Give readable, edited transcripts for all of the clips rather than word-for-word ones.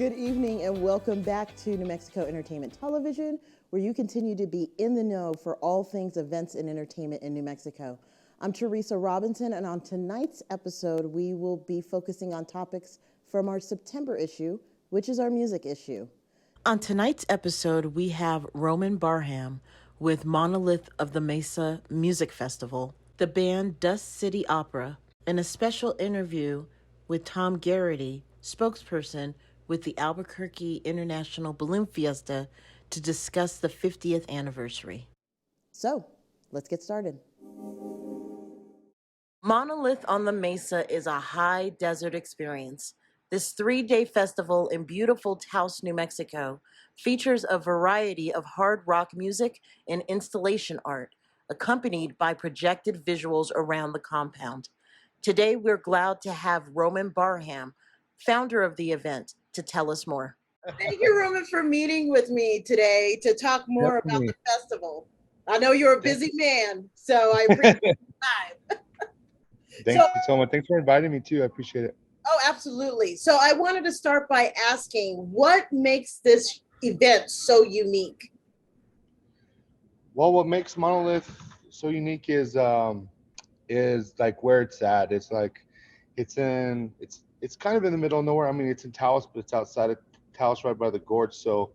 Good evening and welcome back to New Mexico Entertainment Television, where you continue to be in the know for all things events and entertainment in New Mexico. I'm Teresa Robinson, and on tonight's episode, we will be focusing on topics from our September issue, which is our music issue. On tonight's episode, we have Roman Barham with Monolith of the Mesa Music Festival, the band Dust City Opera, and a special interview with Tom Garrity, spokesperson with the Albuquerque International Balloon Fiesta, to discuss the 50th anniversary. So, let's get started. Monolith on the Mesa is a high desert experience. This 3-day festival in beautiful Taos, New Mexico, features a variety of hard rock music and installation art, accompanied by projected visuals around the compound. Today, we're glad to have Roman Barham, founder of the event, to tell us more. Thank you, Roman, for meeting with me today to talk more about the festival. I know you're a busy man, so I appreciate the time. Thank you so much. Thanks for inviting me too. I appreciate it. Oh, absolutely. So I wanted to start by asking, what makes this event so unique? Well, what makes Monolith so unique is like where it's at. It's like it's kind of in the middle of nowhere. I mean, it's in Taos, but it's outside of Taos, right by the gorge. So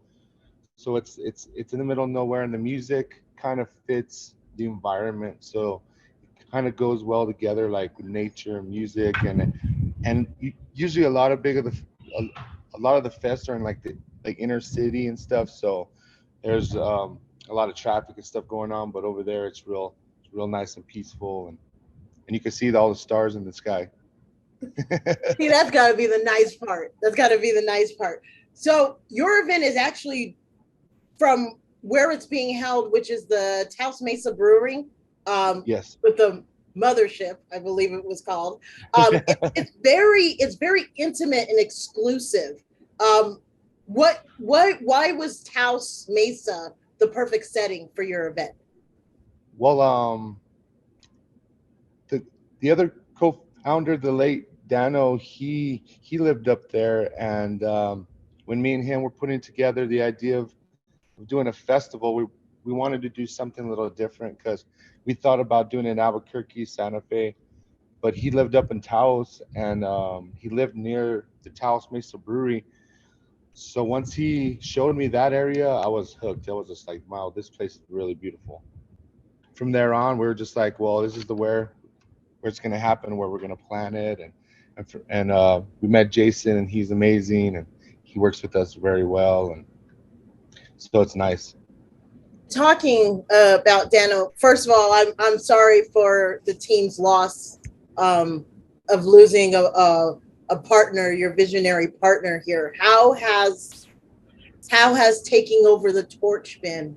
it's in the middle of nowhere, and the music kind of fits the environment. So it kind of goes well together, like nature, music, and usually a lot of a lot of the fests are in like the inner city and stuff. So there's a lot of traffic and stuff going on, but over there it's real nice and peaceful, and you can see all the stars in the sky. See, that's got to be the nice part. That's got to be the nice part. So your event is actually from where it's being held, which is the Taos Mesa Brewery. Yes. With the mothership, I believe it was called. It's very intimate and exclusive. Why was Taos Mesa the perfect setting for your event? Well, the other co-founder, the late Dano, he lived up there, and when me and him were putting together the idea of doing a festival, we wanted to do something a little different, because we thought about doing it in Albuquerque, Santa Fe, but he lived up in Taos, and he lived near the Taos Mesa Brewery. So once he showed me that area, I was hooked. I was just like, wow, this place is really beautiful. From there on, we were just like, well, this is the where it's going to happen, where we're going to plan it, and we met Jason, and he's amazing, and he works with us very well, and so it's nice. Talking about Dano, first of all, I'm sorry for the team's loss of losing a partner, your visionary partner here. How has taking over the torch been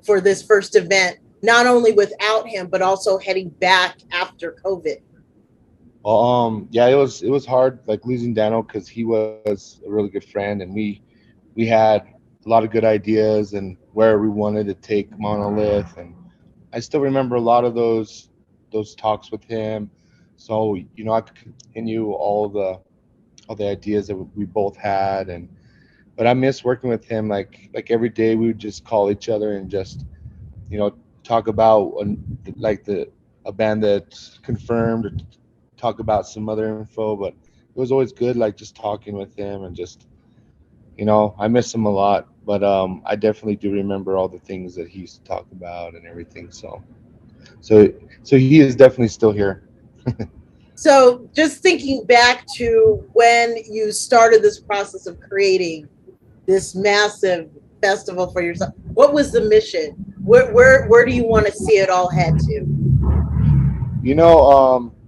for this first event, not only without him, but also heading back after COVID? Yeah, it was hard, like losing Dano, because he was a really good friend, and we had a lot of good ideas and where we wanted to take Monolith, and I still remember a lot of those talks with him. So I could continue all the ideas that we both had, but I miss working with him. Like every day we would just call each other and just talk about like the a band that's confirmed, or talk about some other info. But it was always good, like just talking with him, and just I miss him a lot. But I definitely do remember all the things that he used to talk about and everything. So he is definitely still here. So just thinking back to when you started this process of creating this massive festival for yourself, what was the mission? Where do you want to see it all head to?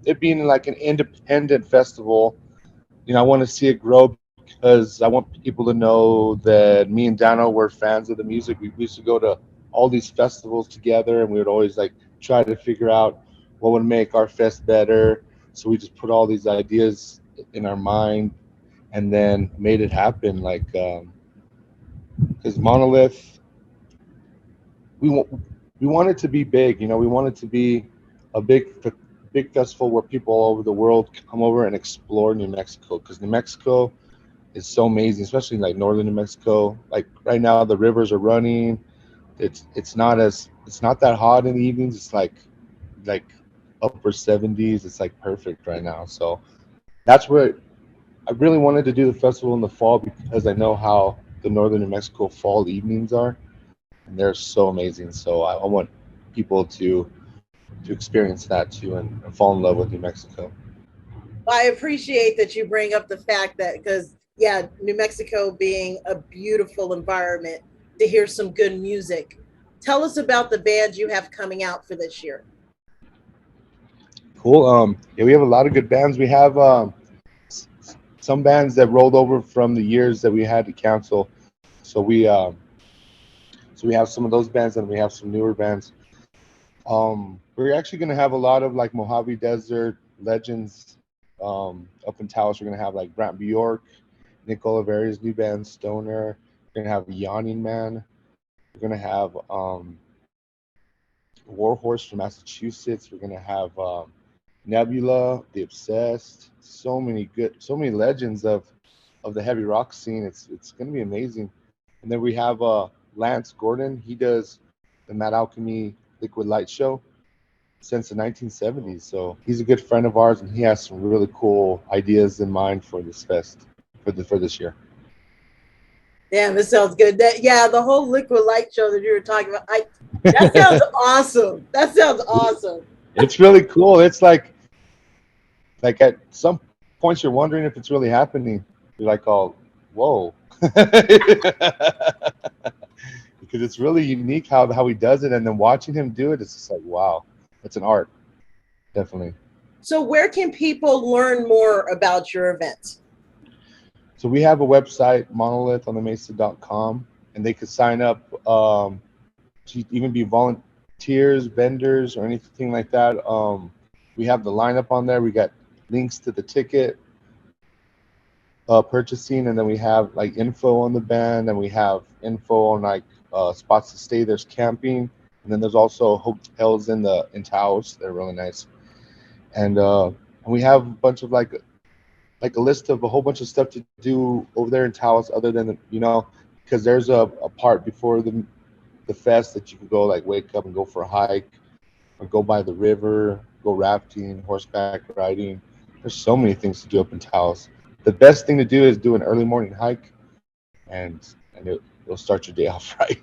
It being like an independent festival, I want to see it grow, because I want people to know that me and Dano were fans of the music. We used to go to all these festivals together, and we would always like try to figure out what would make our fest better. So we just put all these ideas in our mind, and then made it happen. Like, because Monolith, we want we want it to be big. We want it to be a big festival where people all over the world come over and explore New Mexico, because New Mexico is so amazing, especially in like northern New Mexico. Like right now, the rivers are running. It's not that hot in the evenings. It's like upper 70s. It's like perfect right now. So that's where I really wanted to do the festival in the fall because I know how the northern New Mexico fall evenings are, and they're so amazing. So I want people to experience that too and fall in love with New Mexico. I appreciate that you bring up the fact that, because yeah, New Mexico being a beautiful environment to hear some good music. Tell us about the bands you have coming out for this year. Cool. Yeah, we have a lot of good bands. We have some bands that rolled over from the years that we had to council. So we have some of those bands and we have some newer bands. We're actually gonna have a lot of like Mojave Desert legends up in Taos. We're gonna have like Brant Bjork, Nick Oliveri's new band Stoner. We're gonna have Yawning Man. We're gonna have Warhorse from Massachusetts. We're gonna have Nebula, The Obsessed. So many legends of the heavy rock scene. It's gonna be amazing. And then we have Lance Gordon. He does the Mad Alchemy Liquid Light Show since the 1970s. So he's a good friend of ours, and he has some really cool ideas in mind for this fest for this year. Damn, it sounds good. That yeah, the whole liquid light show that you were talking about. That sounds awesome. That sounds awesome. It's really cool. It's like at some points you're wondering if it's really happening. You're like, oh, whoa. Because it's really unique how he does it, and then watching him do it, it's just like wow, it's an art, definitely. So where can people learn more about your events? So we have a website, Monolith on the Mesa.com, and they could sign up to even be volunteers, vendors, or anything like that. We have the lineup on there. We got links to the ticket purchasing, and then we have like info on the band, and we have info on like spots to stay. There's camping, and then there's also hotels in Taos. They're really nice, and we have a bunch of like a list of a whole bunch of stuff to do over there in Taos, other than because there's a part before the fest that you can go like wake up and go for a hike, or go by the river, go rafting, horseback riding. There's so many things to do up in Taos. The best thing to do is do an early morning hike, and it'll start your day off right.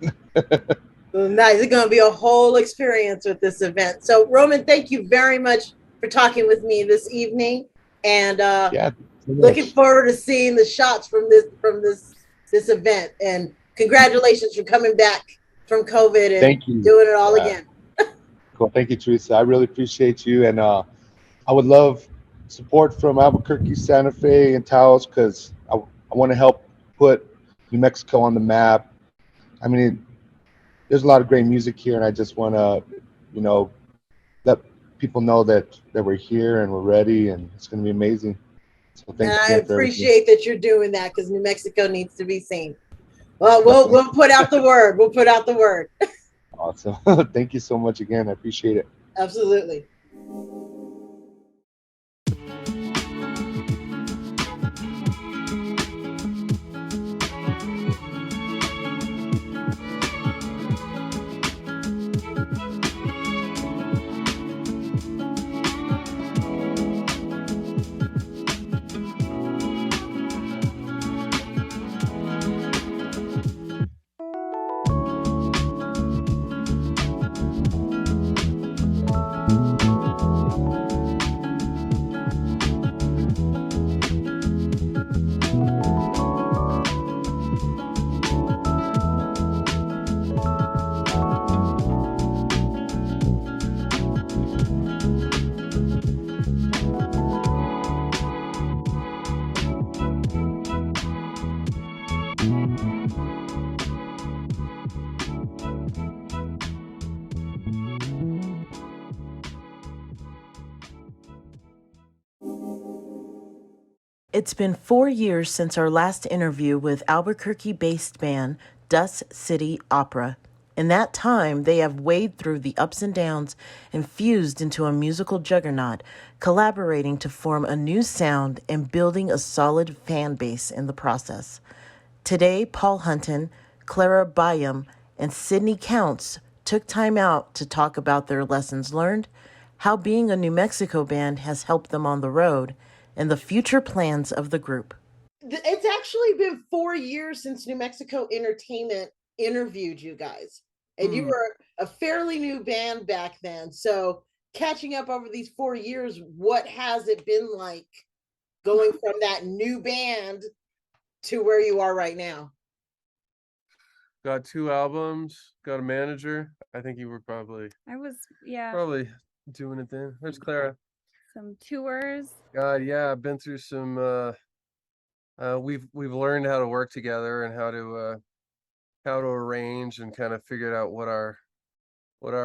Nice. It's going to be a whole experience with this event. So, Roman, thank you very much for talking with me this evening, and Yeah, so looking much. forward to seeing the shots from this event. And congratulations for coming back from COVID and Thank you. doing it all Yeah, again. cool. Thank you, Teresa. I really appreciate you, and I would love support from Albuquerque, Santa Fe, and Taos because I want to help put New Mexico on the map. I mean, there's a lot of great music here, and I just want to, you know, let people know that we're here and we're ready, and it's going to be amazing. So And thanks I again for everything. appreciate that you're doing that because New Mexico needs to be seen. Well, Definitely we'll put out the word. We'll put out the word. awesome. Thank you so much again. I appreciate it. Absolutely. It's been 4 years since our last interview with Albuquerque-based band Dust City Opera. In that time, they have waded through the ups and downs and fused into a musical juggernaut, collaborating to form a new sound and building a solid fan base in the process. Today, Paul Hunton, Clara Byom, and Syndey Counce took time out to talk about their lessons learned, how being a New Mexico band has helped them on the road, and the future plans of the group. It's actually been 4 years since New Mexico Entertainment interviewed you guys. And you were a fairly new band back then. So catching up over these 4 years, what has it been like going from that new band to where you are right now? Got 2 albums, got a manager. I think you were probably doing it then. There's Clara. Some tours. God, yeah, I've been through some we've learned how to work together and how to arrange and kind of figured out what our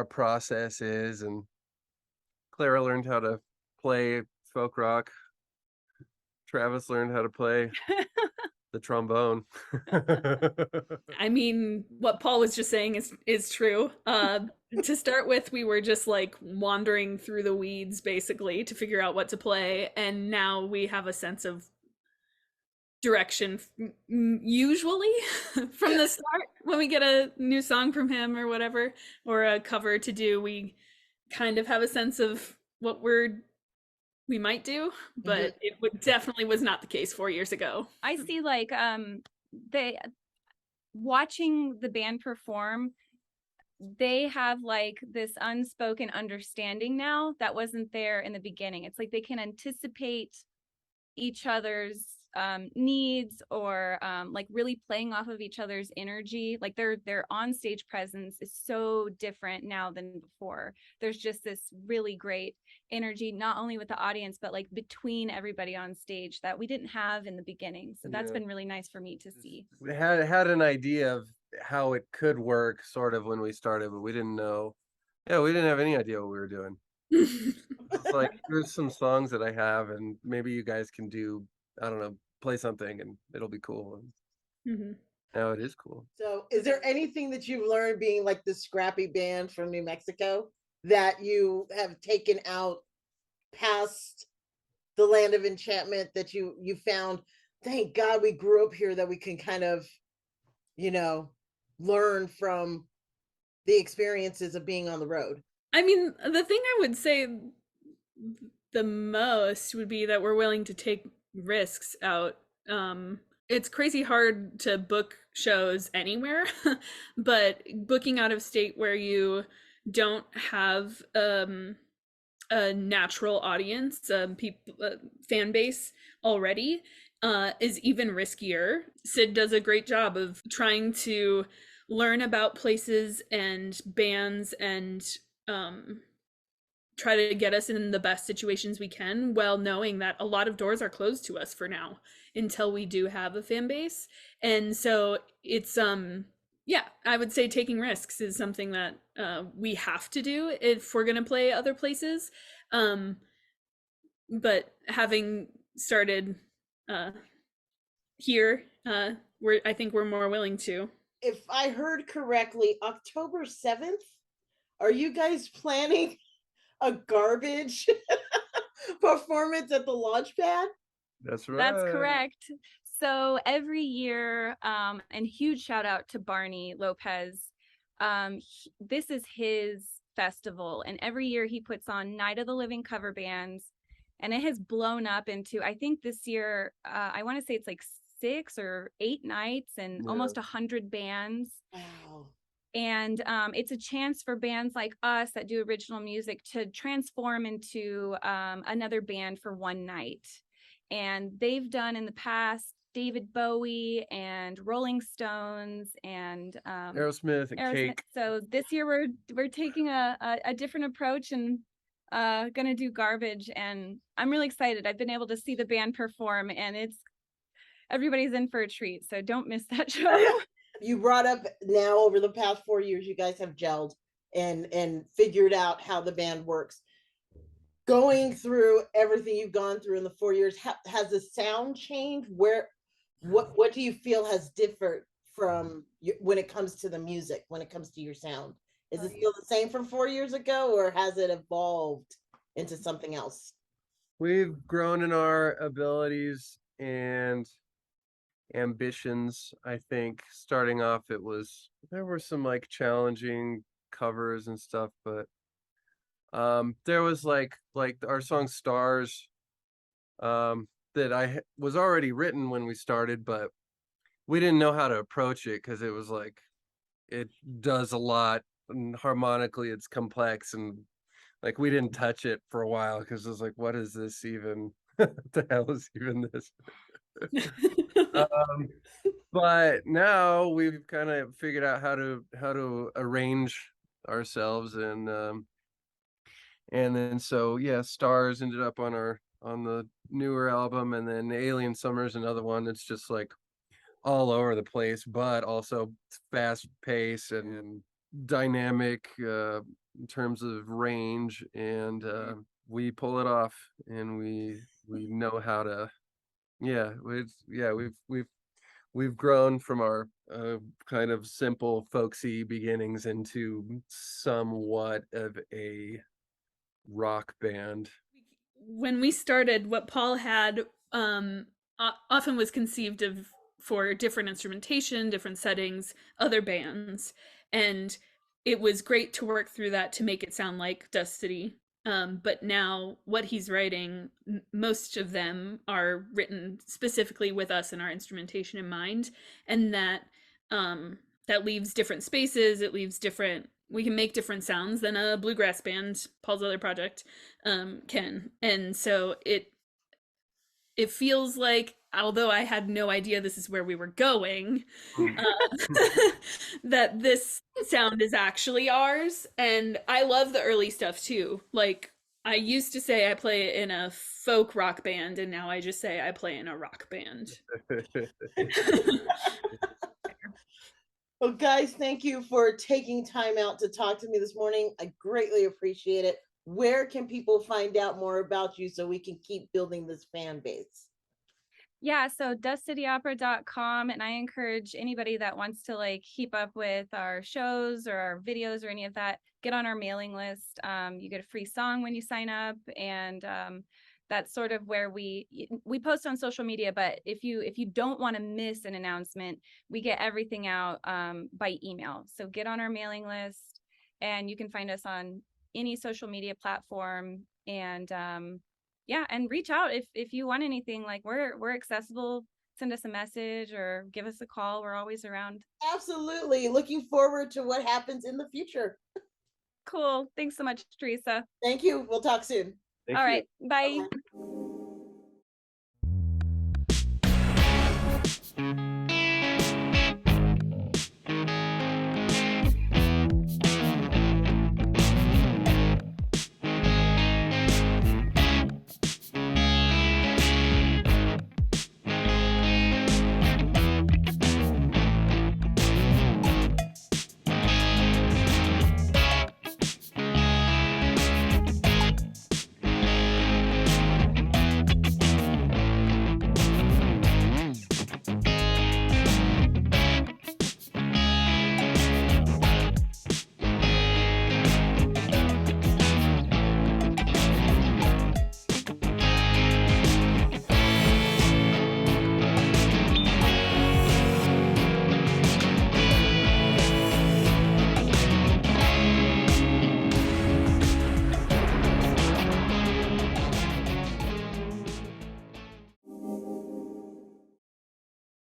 process is, and Clara learned how to play folk rock. Travis learned how to play the trombone. I mean, what Paul was just saying is true. To start with, we were just like wandering through the weeds basically to figure out what to play, and now we have a sense of direction usually from the start. When we get a new song from him or whatever, or a cover to do, we kind of have a sense of what we might do, but it definitely was not the case 4 years ago. I see like they watching the band perform, they have like this unspoken understanding now that wasn't there in the beginning. It's like they can anticipate each other's needs, or like really playing off of each other's energy. Like their on stage presence is so different now than before. There's just this really great energy, not only with the audience, but like between everybody on stage, that we didn't have in the beginning. So that's been really nice for me to see. We had an idea of how it could work sort of when we started, but we didn't know. Yeah, we didn't have any idea what we were doing. It's like, here's some songs that I have, and maybe you guys can do, I don't know, play something and it'll be cool. Now it is cool. So is there anything that you've learned being like the scrappy band from New Mexico that you have taken out past the land of enchantment, that you found, thank God we grew up here, that we can kind of, learn from the experiences of being on the road? I mean, the thing I would say the most would be that we're willing to take risks out. It's crazy hard to book shows anywhere, but booking out of state where you don't have a natural audience, fan base already, is even riskier. Sid does a great job of trying to learn about places and bands and try to get us in the best situations we can, while knowing that a lot of doors are closed to us for now until we do have a fan base. And so it's I would say taking risks is something that we have to do if we're going to play other places. But having started here, I think we're more willing to. If I heard correctly, October 7th, are you guys planning a garbage performance at the launch pad? That's right. That's correct. So every year, and huge shout out to Barney Lopez. This is his festival, and every year he puts on Night of the Living cover bands, and it has blown up into, I think this year, I want to say it's like 6 or 8 nights and almost 100 bands. Wow. And it's a chance for bands like us that do original music to transform into another band for one night. And they've done in the past David Bowie and Rolling Stones and Aerosmith and Cake. So this year we're taking a different approach and gonna do Garbage, and I'm really excited. I've been able to see the band perform, and everybody's in for a treat. So don't miss that show. You brought up now, over the past 4 years, you guys have gelled and figured out how the band works. Going through everything you've gone through in the 4 years, has the sound changed? What do you feel has differed from when it comes to the music, when it comes to your sound? Is Oh, it still the same from 4 years ago, or has it evolved into something else? We've grown in our abilities and ambitions. I think starting off, there were some like challenging covers and stuff, but there was like our song Stars, that was already written when we started, but we didn't know how to approach it because it was like it does a lot and harmonically it's complex, and like we didn't touch it for a while because it was like, what is this even? What the hell is even this? um, but now we've kind of figured out how to arrange ourselves, and then so yeah, Stars ended up on the newer album, and then Alien Summer's another one that's just like all over the place, but also fast pace and dynamic in terms of range, and we pull it off, and we know how to. We've grown from our kind of simple folksy beginnings into somewhat of a rock band. When we started, what Paul had often was conceived of for different instrumentation, different settings, other bands, and it was great to work through that to make it sound like Dust City. But now what he's writing, most of them are written specifically with us and our instrumentation in mind, and that leaves different spaces. It leaves different. We can make different sounds than a bluegrass band, Paul's other project, can, and so it feels like, although I had no idea this is where we were going, that this sound is actually ours. And I love the early stuff too. Like, I used to say I play in a folk rock band, and now I just say I play in a rock band. Well, guys, thank you for taking time out to talk to me this morning. I greatly appreciate it. Where can people find out more about you so we can keep building this fan base? Yeah, so dustcityopera.com, and I encourage anybody that wants to like keep up with our shows or our videos or any of that, get on our mailing list. You get a free song when you sign up, and that's sort of where we post on social media. But if you don't want to miss an announcement, we get everything out by email. So get on our mailing list, and you can find us on any social media platform, and yeah, and reach out if you want anything. Like, we're accessible. Send us a message or give us a call. We're always around. Absolutely. Looking forward to what happens in the future. Cool. Thanks so much, Teresa. Thank you. We'll talk soon. Thank All you. right. Bye.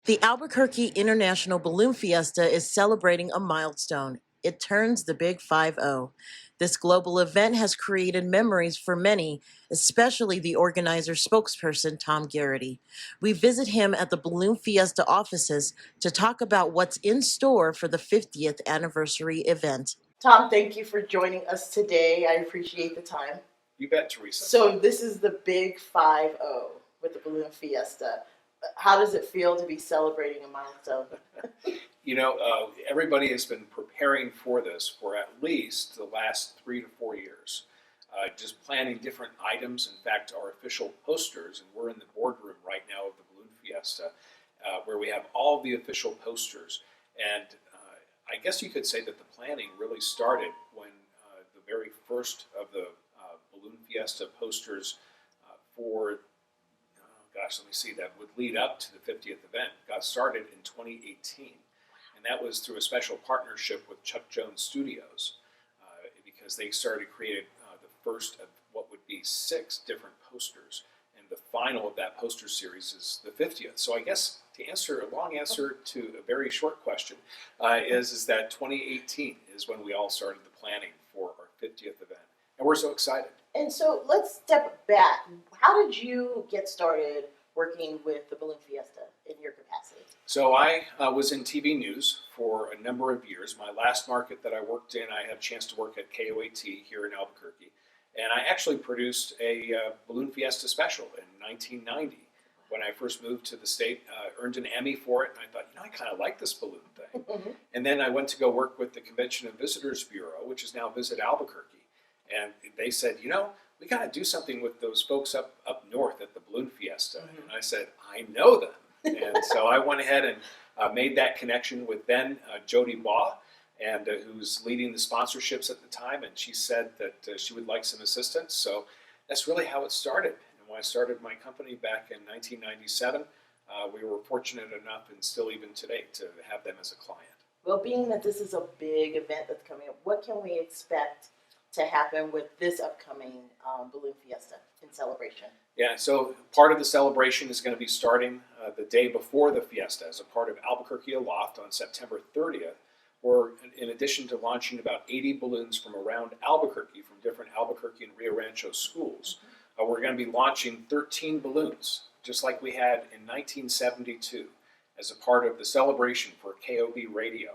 The Albuquerque International Balloon Fiesta is celebrating a milestone. It turns the big 5-0. This global event has created memories for many, especially the organizer's spokesperson, Tom Garrity. We visit him at the Balloon Fiesta offices to talk about what's in store for the 50th anniversary event. Tom, thank you for joining us today. I appreciate the time. You bet, Teresa. So this is the big 5-0 with the Balloon Fiesta. How does it feel to be celebrating a milestone? You know, everybody has been preparing for this for at least the last 3 to 4 years. Just planning different items. In fact, our official posters, and we're in the boardroom right now of the Balloon Fiesta, where we have all the official posters. And I guess you could say that the planning really started when the very first of the Balloon Fiesta posters for, let me see, that would lead up to the 50th event got started in 2018. And that was through a special partnership with Chuck Jones Studios because they started creating the first of what would be 6 different posters. And the final of that poster series is the 50th. So I guess to answer a long answer to a very short question is that 2018 is when we all started the planning for our 50th event. And we're so excited. And so let's step back. How did you get started working with the Balloon Fiesta in your capacity? So I was in TV news for a number of years. My last market that I worked in, I had a chance to work at KOAT here in Albuquerque. And I actually produced a Balloon Fiesta special in 1990 when I first moved to the state, earned an Emmy for it. And I thought, I kind of like this balloon thing. Mm-hmm. And then I went to go work with the Convention and Visitors Bureau, which is now Visit Albuquerque. And they said, we got to do something with those folks up north at the Balloon Fiesta. Mm-hmm. And I said, I know them. And so I went ahead and made that connection with then Jody Baugh, and who's leading the sponsorships at the time. And she said that she would like some assistance. So that's really how it started. And when I started my company back in 1997, we were fortunate enough, and still even today, to have them as a client. Well, being that this is a big event that's coming up, what can we expect to happen with this upcoming Balloon Fiesta in celebration? Yeah, so part of the celebration is going to be starting the day before the Fiesta as a part of Albuquerque Aloft on September 30th, where in addition to launching about 80 balloons from around Albuquerque, from different Albuquerque and Rio Rancho schools, we're going to be launching 13 balloons, just like we had in 1972, as a part of the celebration for KOB Radio.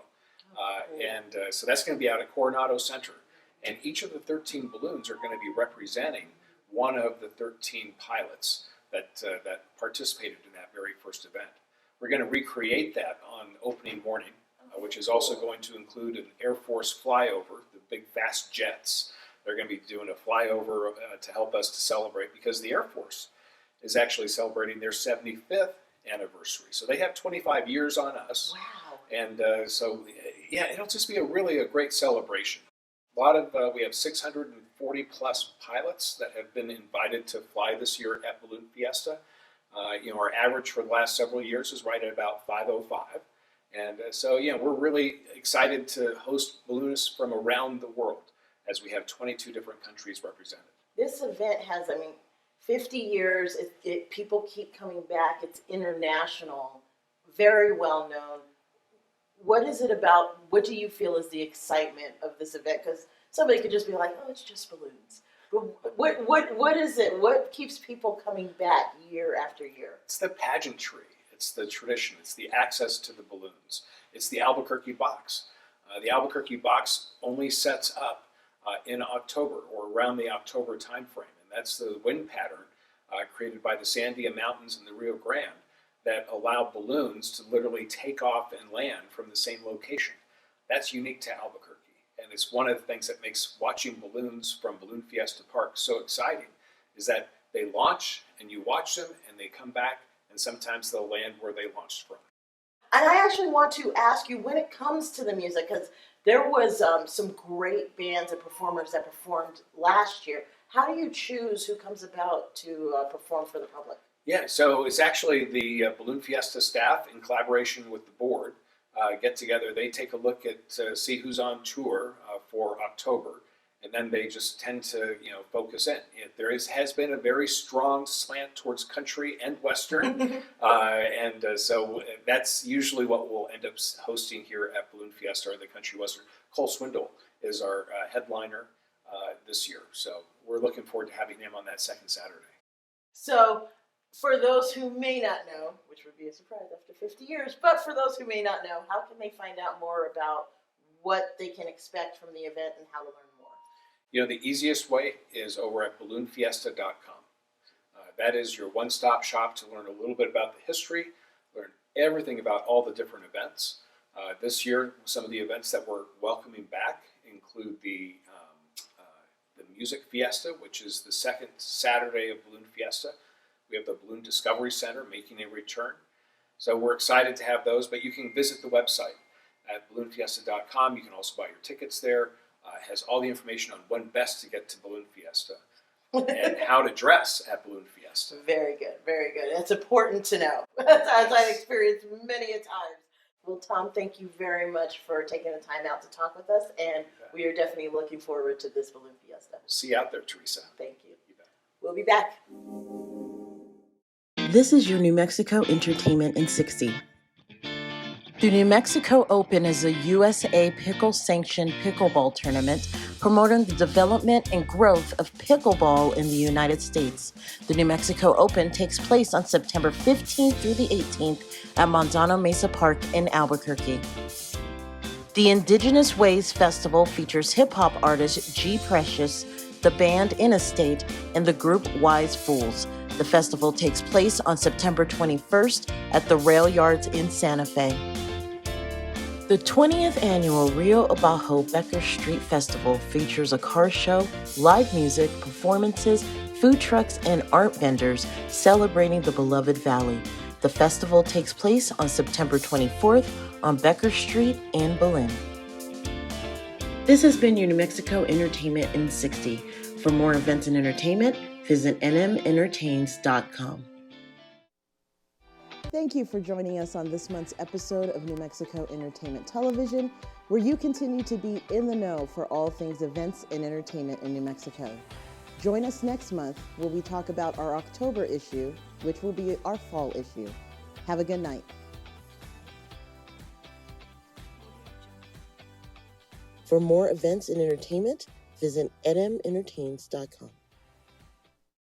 So that's going to be out at Coronado Center. And each of the 13 balloons are going to be representing one of the 13 pilots that participated in that very first event. We're going to recreate that on opening morning, which is also going to include an Air Force flyover, the big fast jets. They're going to be doing a flyover to help us to celebrate, because the Air Force is actually celebrating their 75th anniversary. So they have 25 years on us. Wow. And it'll just be a great celebration. We have 640 plus pilots that have been invited to fly this year at Balloon Fiesta. Our average for the last several years is right at about 505. And we're really excited to host balloonists from around the world, as we have 22 different countries represented. This event has, 50 years. People keep coming back. It's international, very well known. What is it about? What do you feel is the excitement of this event? Because somebody could just be like, "Oh, it's just balloons." But what is it? What keeps people coming back year after year? It's the pageantry. It's the tradition. It's the access to the balloons. It's the Albuquerque box. The Albuquerque box only sets up in October, or around the October timeframe, and that's the wind pattern created by the Syndey Mountains and the Rio Grande that allow balloons to literally take off and land from the same location. That's unique to Albuquerque. And it's one of the things that makes watching balloons from Balloon Fiesta Park so exciting, is that they launch and you watch them and they come back, and sometimes they'll land where they launched from. And I actually want to ask you, when it comes to the music, because there was some great bands and performers that performed last year. How do you choose who comes about to perform for the public? Yeah, so it's actually the Balloon Fiesta staff, in collaboration with the board, get together. They take a look at see who's on tour for October, and then they just tend to focus in. Has been a very strong slant towards country and western, so that's usually what we'll end up hosting here at Balloon Fiesta, or the country western. Cole Swindle is our headliner this year, so we're looking forward to having him on that second Saturday. So, for those who may not know, which would be a surprise after 50 years, but for those who may not know, how can they find out more about what they can expect from the event and how to learn more? The easiest way is over at balloonfiesta.com. That is your one-stop shop to learn a little bit about the history, learn everything about all the different events. This year, some of the events that we're welcoming back include the Music Fiesta, which is the second Saturday of Balloon Fiesta. We have the Balloon Discovery Center making a return. So we're excited to have those, but you can visit the website at balloonfiesta.com. You can also buy your tickets there. It has all the information on when best to get to Balloon Fiesta and how to dress at Balloon Fiesta. Very good, very good. It's important to know, as I've experienced many a times. Well, Tom, thank you very much for taking the time out to talk with us, and we are definitely looking forward to this Balloon Fiesta. See you out there, Teresa. Thank you. You bet. We'll be back. This is your New Mexico Entertainment in 60. The New Mexico Open is a USA pickle-sanctioned pickleball tournament promoting the development and growth of pickleball in the United States. The New Mexico Open takes place on September 15th through the 18th at Mesa Park in Albuquerque. The Indigenous Ways Festival features hip-hop artist G. Precious, the band Interstate, and the group Wise Fools. The festival takes place on September 21st at the Rail Yards in Santa Fe. The 20th annual Rio Abajo Becker Street Festival features a car show, live music, performances, food trucks, and art vendors celebrating the beloved valley. The festival takes place on September 24th on Becker Street in Belen. This has been your New Mexico Entertainment in 60. For more events and entertainment, visit nmentertains.com. Thank you for joining us on this month's episode of New Mexico Entertainment Television, where you continue to be in the know for all things events and entertainment in New Mexico. Join us next month where we talk about our October issue, which will be our fall issue. Have a good night. For more events and entertainment, visit nmentertains.com.